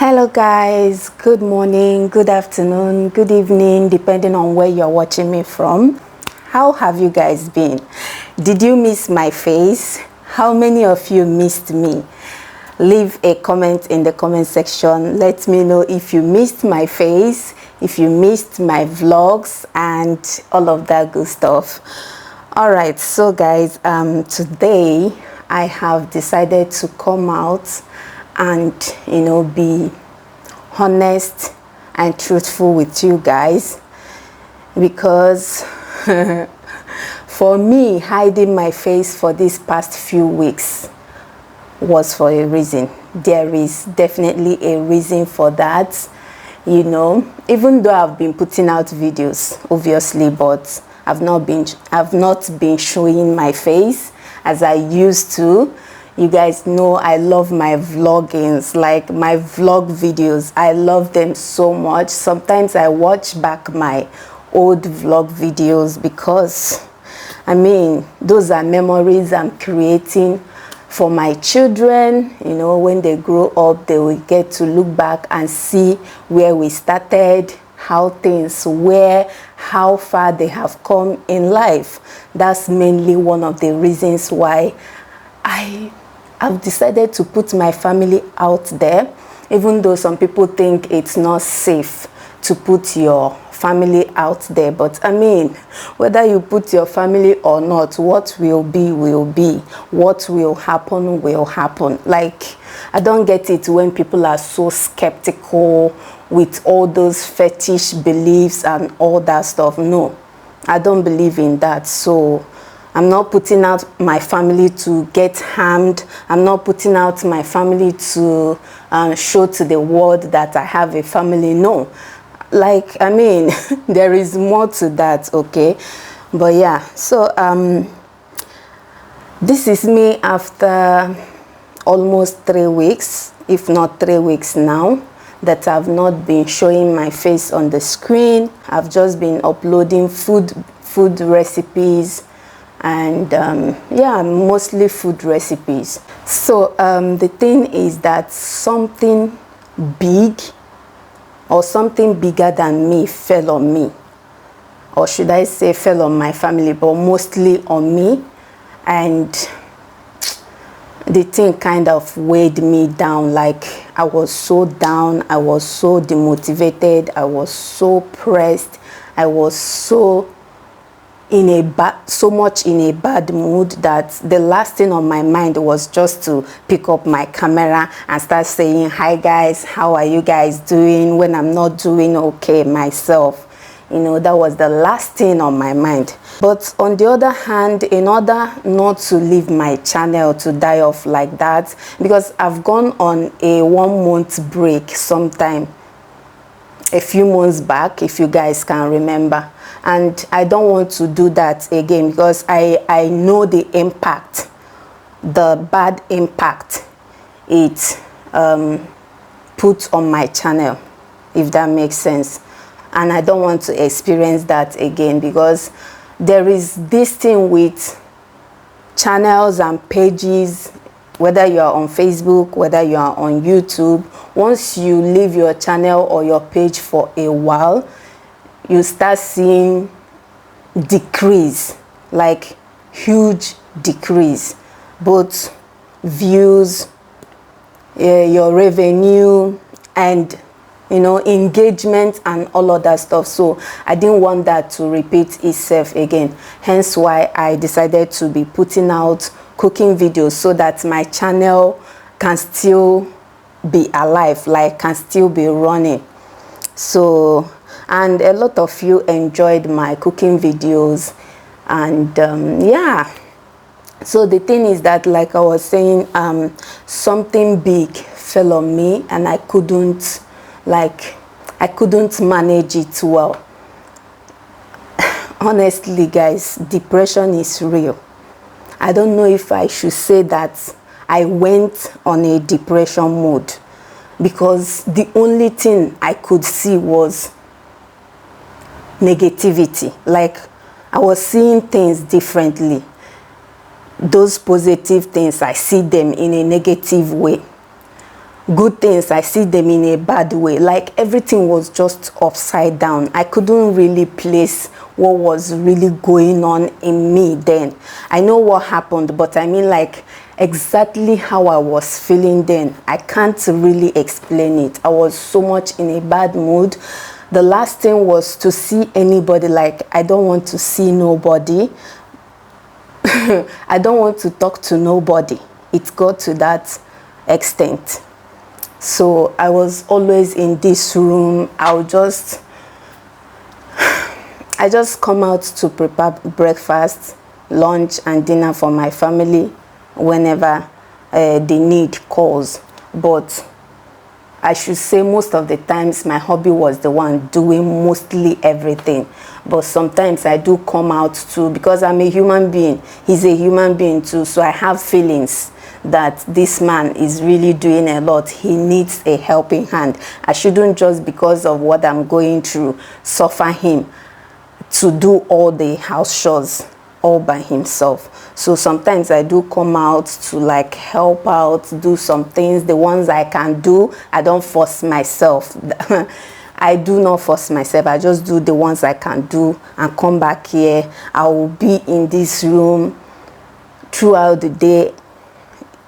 Hello guys, good morning, good afternoon, good evening, depending on where you're watching me from. How have you guys been? Did you miss my face? How many of you missed me? Leave a comment in the comment section. Let me know if you missed my face, if you missed my vlogs and all of that good stuff. All right, so guys, today I have decided to come out and be honest and truthful with you guys, because for me, hiding my face for these past few weeks was for a reason. There is definitely a reason for that, even though I've been putting out videos, obviously, but I've not been showing my face as I used to. You guys know I love my vloggings, like my vlog videos. I love them so much. Sometimes I watch back my old vlog videos because, those are memories I'm creating for my children. When they grow up, they will get to look back and see where we started, how things were, how far they have come in life. That's mainly one of the reasons why I've decided to put my family out there, even though some people think it's not safe to put your family out there. But whether you put your family or not, what will be will be. What will happen will happen. Like, I don't get it when people are so skeptical with all those fetish beliefs and all that stuff. No, I don't believe in that. So I'm not putting out my family to get harmed. I'm not putting out my family to show to the world that I have a family. No, like, there is more to that, okay? But yeah, so this is me after almost 3 weeks, if not 3 weeks now, that I've not been showing my face on the screen. I've just been uploading food recipes, and mostly food recipes. So the thing is that something big or something bigger than me fell on me, or should I say fell on my family, but mostly on me. And the thing kind of weighed me down. Like, I was so down, I was so demotivated, I was so pressed, I was so much in a bad mood that the last thing on my mind was just to pick up my camera and start saying, hi guys, how are you guys doing, when I'm not doing okay myself. That was the last thing on my mind. But on the other hand, in order not to leave my channel to die off like that, because I've gone on a 1 month break sometime a few months back, if you guys can remember, and I don't want to do that again, because I know the impact, the bad impact it puts on my channel, if that makes sense. And I don't want to experience that again, because there is this thing with channels and pages, whether you are on Facebook, whether you are on YouTube. Once you leave your channel or your page for a while, you start seeing decrease, like huge decrease, both views, your revenue, and engagement and all of that stuff. So I didn't want that to repeat itself again, hence why I decided to be putting out cooking videos, so that my channel can still be alive, like can still be running. So, and a lot of you enjoyed my cooking videos, and yeah. So the thing is that, like I was saying, something big fell on me, and I couldn't manage it well. Honestly guys, depression is real. I don't know if I should say that I went on a depression mode, because the only thing I could see was negativity. Like, I was seeing things differently. Those positive things, I see them in a negative way. good things, I see them in a bad way. Like everything was just upside down. I couldn't really place what was really going on in me then. I know what happened, but I mean like exactly how I was feeling then, I can't really explain it. I was so much in a bad mood. The last thing was to see anybody. Like I don't want to see nobody. I don't want to talk to nobody. It got to that extent. So I was always in this room. I just come out to prepare breakfast, lunch and dinner for my family whenever the need calls. But I should say most of the times my hubby was the one doing mostly everything. But sometimes I do come out too, because I'm a human being. He's a human being too, so I have feelings that this man is really doing a lot. He needs a helping hand. I shouldn't just, because of what I'm going through, suffer him to do all the house chores all by himself. So sometimes I do come out to like help out, do some things. The ones I can do, I don't force myself. I do not force myself. I just do the ones I can do and come back here. I will be in this room throughout the day.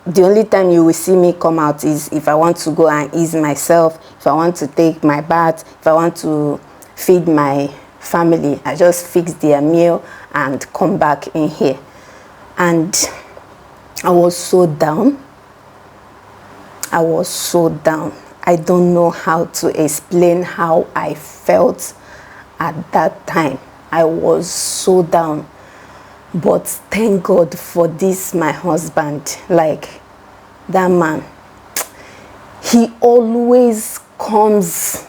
The only time you will see me come out is if I want to go and ease myself, if I want to take my bath, if I want to feed my family. I just fix their meal and come back in here. And I was so down. I was so down. I don't know how to explain how I felt at that time. I was so down. But thank God for this, my husband. Like, that man, he always comes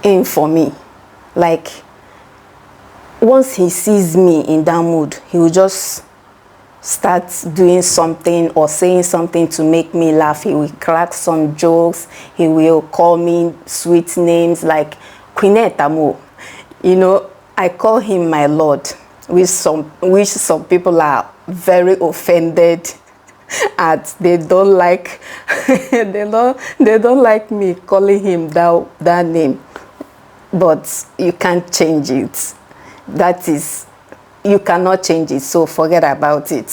in for me. Like, once he sees me in that mood, he will just start doing something or saying something to make me laugh. He will crack some jokes. He will call me sweet names like creat. You know, I call him my Lord, which some people are very offended at. They don't like they don't like me calling him that name. But you can't change it. That is, you cannot change it, so forget about it.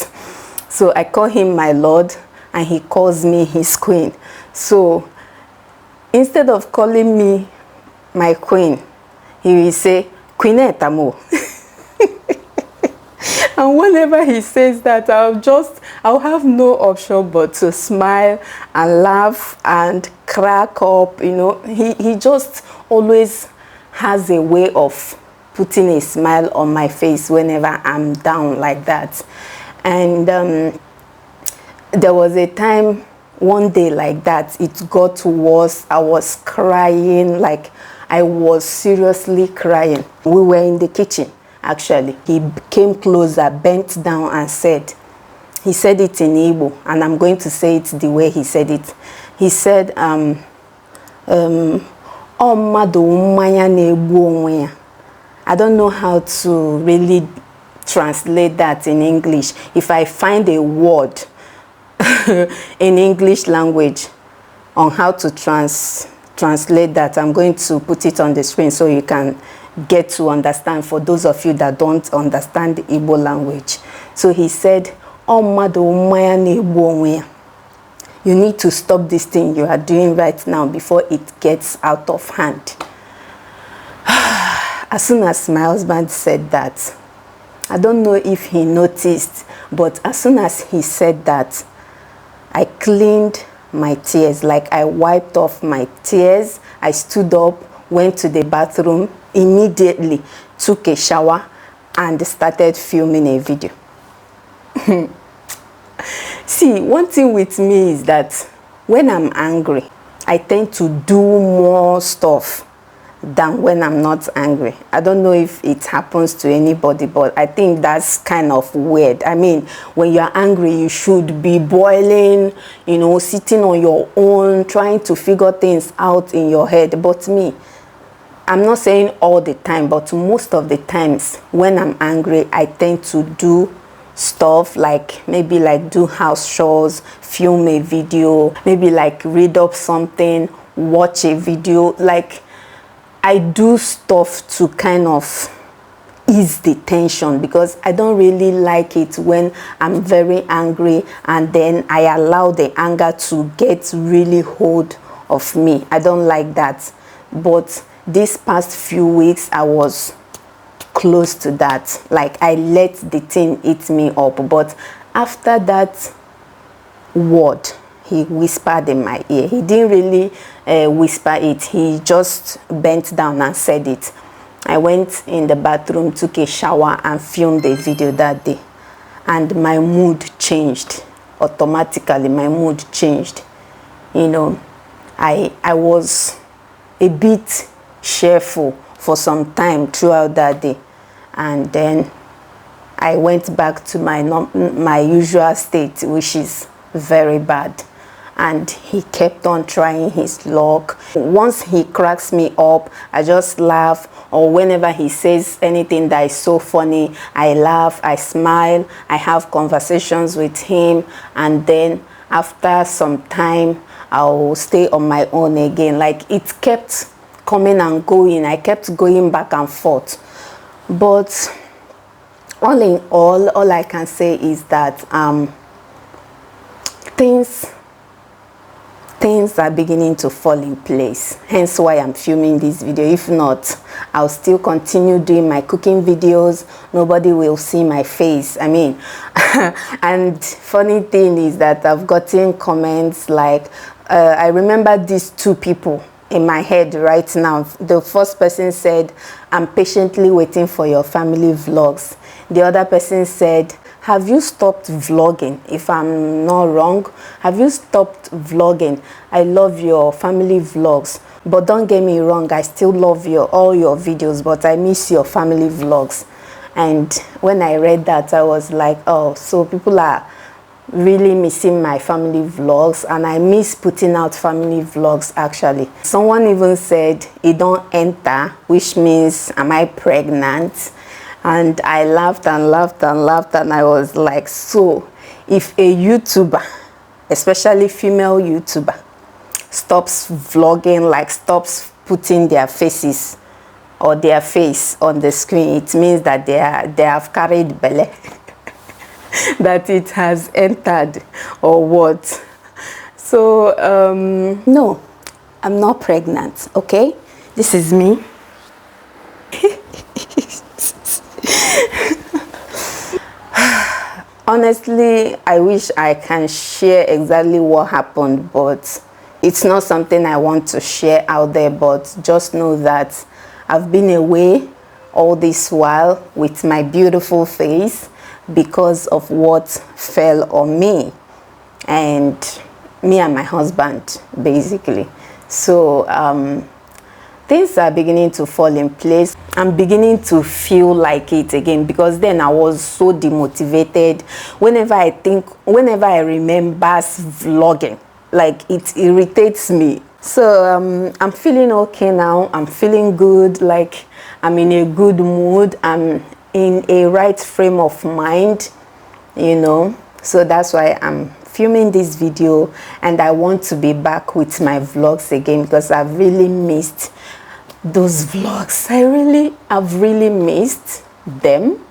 So I call him my Lord and he calls me his queen. So instead of calling me my queen, he will say creat. And whenever he says that, I'll have no option but to smile and laugh and crack up. You know, he just always has a way of putting a smile on my face whenever I'm down like that. And there was a time, one day like that, it got worse. I was crying, like I was seriously crying. We were in the kitchen, actually. He came closer, bent down and said, he said it in Igbo, and I'm going to say it the way he said it. He said, I don't know how to really translate that in English. If I find a word in English language on how to translate that, I'm going to put it on the screen so you can get to understand, for those of you that don't understand the Igbo language. So he said, you need to stop this thing you are doing right now before it gets out of hand. As soon as my husband said that, I don't know if he noticed, but as soon as he said that, I cleaned my tears. Like, I wiped off my tears. I stood up, went to the bathroom, immediately took a shower and started filming a video. See, one thing with me is that when I'm angry, I tend to do more stuff than when I'm not angry. I don't know if it happens to anybody, but I think that's kind of weird. I mean, when you're angry, you should be boiling, you know, sitting on your own, trying to figure things out in your head. But me, I'm not saying all the time, but most of the times when I'm angry, I tend to do stuff, like maybe like do house chores, film a video, maybe like read up something, watch a video. Like I do stuff to kind of ease the tension, because I don't really like it when I'm very angry and then I allow the anger to get really hold of me. I don't like that. But this past few weeks I was close to that. Like I let the thing eat me up. But after that word he whispered in my ear, he didn't really whisper it, he just bent down and said it. I went in the bathroom, took a shower and filmed a video that day, and my mood changed automatically. My mood changed. You know, I was a bit cheerful for some time throughout that day, and then I went back to my usual state, which is very bad. And he kept on trying his luck. Once he cracks me up, I just laugh, or whenever he says anything that is so funny, I laugh, I smile, I have conversations with him, and then after some time I'll stay on my own again. Like it kept coming and going. I kept going back and forth. But all in all I can say is that things are beginning to fall in place, hence why I'm filming this video. If not, I'll still continue doing my cooking videos. Nobody will see my face, I mean. And funny thing is that I've gotten comments like I remember these two people in my head right now. The first person said, "I'm patiently waiting for your family vlogs." The other person said, "Have you stopped vlogging? If I'm not wrong, have you stopped vlogging? I love your family vlogs, but don't get me wrong, I still love all your videos, but I miss your family vlogs." And when I read that, I was like, oh, so people are really missing my family vlogs, and I miss putting out family vlogs actually. Someone even said it don't enter, which means, am I pregnant? And I laughed and laughed and laughed, and I was like, so if a YouTuber, especially female YouTuber, stops vlogging, like stops putting their faces or their face on the screen, it means that they have carried belle, that it has entered, or what? So no, I'm not pregnant, okay? This is me. Honestly, I wish I can share exactly what happened, but it's not something I want to share out there. But just know that I've been away all this while with my beautiful face because of what fell on me and my husband, basically. So things are beginning to fall in place. I'm beginning to feel like it again, because then I was so demotivated. Whenever I remember vlogging, like it irritates me. So I'm feeling okay now. I'm feeling good. Like I'm in a good mood. I'm in a right frame of mind, you know. So that's why I'm filming this video, and I want to be back with my vlogs again, because I've really missed those vlogs. I've really missed them,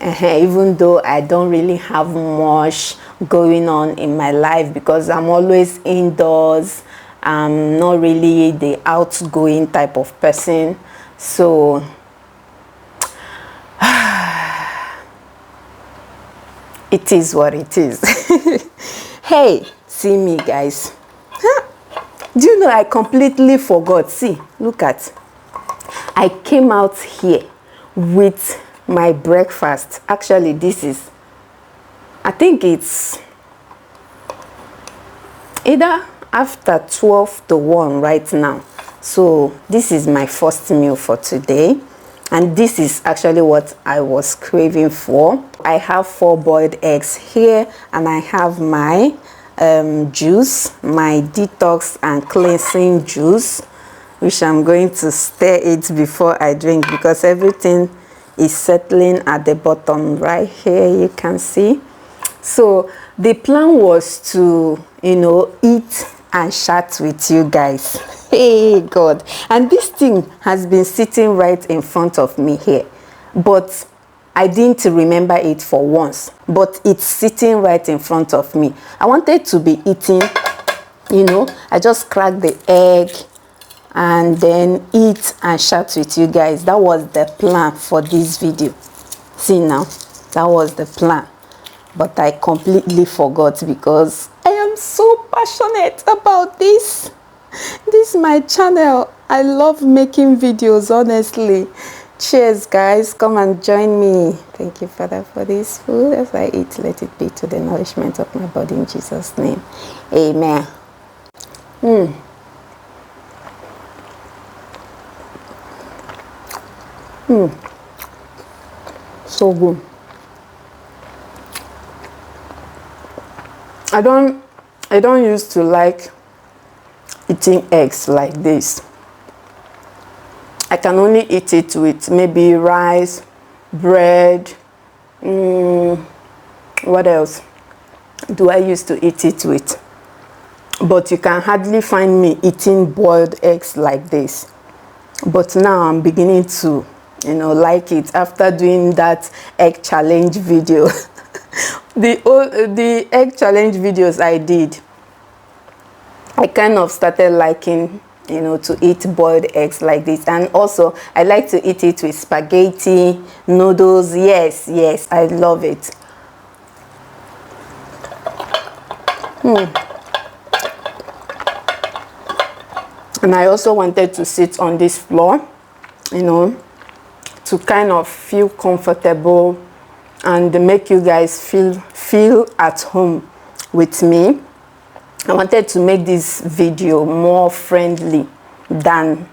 even though I don't really have much going on in my life, because I'm always indoors. I'm not really the outgoing type of person. So it is what it is. Hey, see me guys. Do you know I completely forgot? See, look at. I came out here with my breakfast. Actually, this is, I think it's either after 12 to 1 right now. So this is my first meal for today. And this is actually what I was craving for. I have 4 boiled eggs here, and I have my juice, my detox and cleansing juice, which I'm going to stir it before I drink, because everything is settling at the bottom right here, you can see. So the plan was to, you know, eat and chat with you guys. Hey God, and this thing has been sitting right in front of me here, but I didn't remember it for once, but it's sitting right in front of me. I wanted to be eating, you know, I just cracked the egg and then eat and chat with you guys. That was the plan for this video. See now, that was the plan, but I completely forgot because I am so passionate about this is my channel. I love making videos, honestly. Cheers guys, come and join me. Thank you, Father, for this food. As I eat, let it be to the nourishment of my body, in Jesus' name, amen. So good. I don't used to like eating eggs like this. I can only eat it with maybe rice, bread. What else do I used to eat it with? But you can hardly find me eating boiled eggs like this. But now I'm beginning to, you know, like it after doing that egg challenge video. the egg challenge videos I did, I kind of started liking, you know, to eat boiled eggs like this. And also I like to eat it with spaghetti, noodles. Yes, I love it. And I also wanted to sit on this floor, you know, to kind of feel comfortable and make you guys feel at home with me. I wanted to make this video more friendly than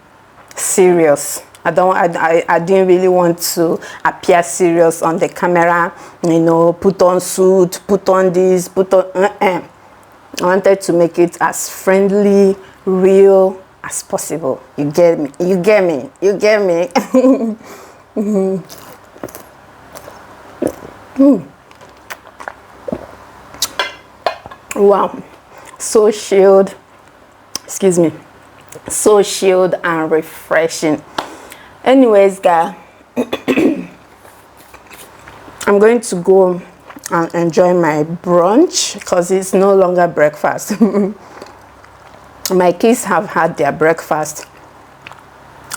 serious. I didn't really want to appear serious on the camera, you know, put on suit, put on this, put on I wanted to make it as friendly, real as possible. You get me? You get me? You get me? Wow, so chilled, excuse me, so chilled and refreshing. Anyways guys, I'm going to go and enjoy my brunch because it's no longer breakfast. My kids have had their breakfast.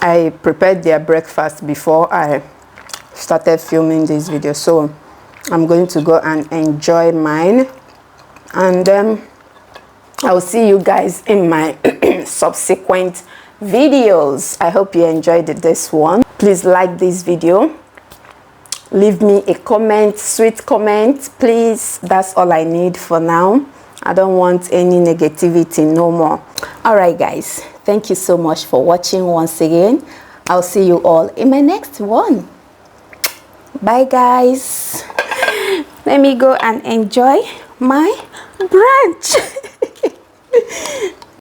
I prepared their breakfast before I started filming this video, so I'm going to go and enjoy mine, and I'll see you guys in my subsequent videos. I hope you enjoyed this one. Please like this video, leave me a comment, sweet comment, please. That's all I need for now. I don't want any negativity no more. All right guys, thank you so much for watching once again. I'll see you all in my next one. Bye guys. Let me go and enjoy my brunch.